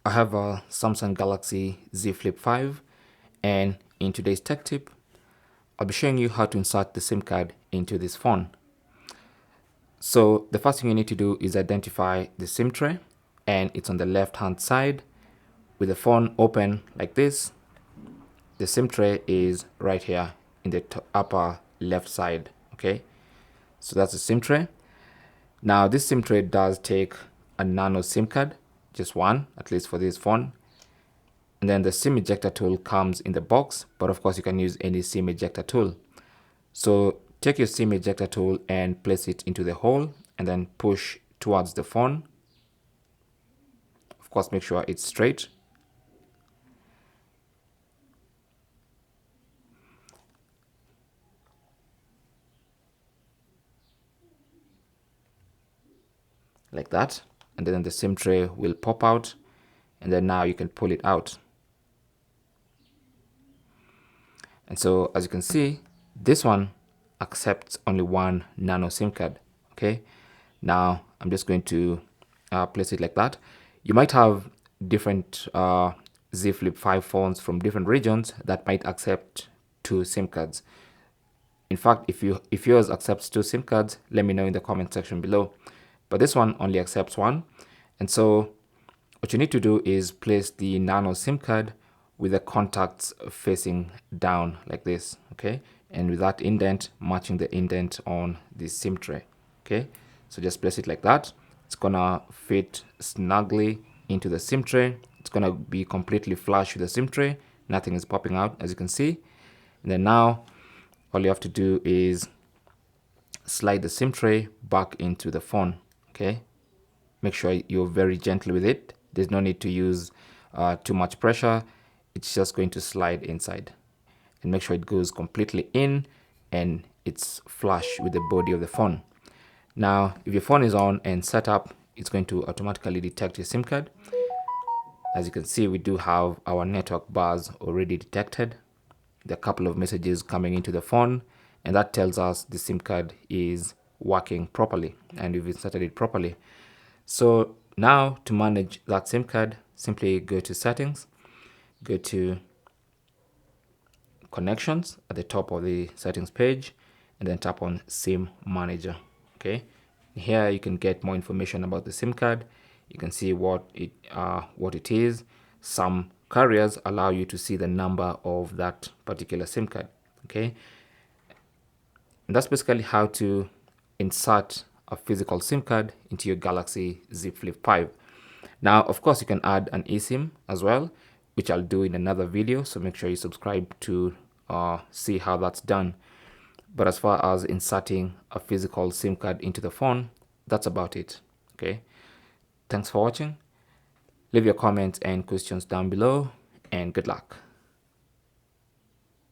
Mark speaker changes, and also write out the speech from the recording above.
Speaker 1: I have a Samsung Galaxy Z Flip 5, and in today's tech tip, I'll be showing you how to insert the SIM card into this phone. So the first thing you need to do is identify the SIM tray, and it's on the left hand side with the phone open like this. The SIM tray is right here in the upper left side. Okay, so that's the SIM tray. Now this SIM tray does take a nano SIM card, just one, at least for this phone. And then the SIM ejector tool comes in the box, but of course you can use any SIM ejector tool. So take your SIM ejector tool and place it into the hole and then push towards the phone. Of course, make sure it's straight. Like that. And then the SIM tray will pop out, and then now you can pull it out. And so as you can see, this one accepts only one nano SIM card. Okay, now I'm just going to place it like that. You might have different Z Flip 5 phones from different regions that might accept two SIM cards. In fact, if yours accepts two SIM cards, let me know in the comment section below. But this one only accepts one. And so what you need to do is place the nano SIM card with the contacts facing down like this, okay? And with that indent matching the indent on the SIM tray, okay? So just place it like that. It's gonna fit snugly into the SIM tray. It's gonna be completely flush with the SIM tray. Nothing is popping out, as you can see. And then now all you have to do is slide the SIM tray back into the phone, okay? Make sure you're very gentle with it. There's no need to use too much pressure. It's just going to slide inside, and make sure it goes completely in and it's flush with the body of the phone. Now, if your phone is on and set up, it's going to automatically detect your SIM card. As you can see, we do have our network bars already detected. There are a couple of messages coming into the phone, and that tells us the SIM card is working properly and we've inserted it properly. So now to manage that SIM card, simply go to settings, go to connections at the top of the settings page, and then tap on SIM manager. Okay, here you can get more information about the SIM card. You can see what it is. Some carriers allow you to see the number of that particular SIM card. Okay, and that's basically how to insert a physical SIM card into your Galaxy Z Flip 5. Now, of course, you can add an eSIM as well, which I'll do in another video. So make sure you subscribe to see how that's done. But as far as inserting a physical SIM card into the phone, that's about it. Okay. Thanks for watching. Leave your comments and questions down below, and good luck.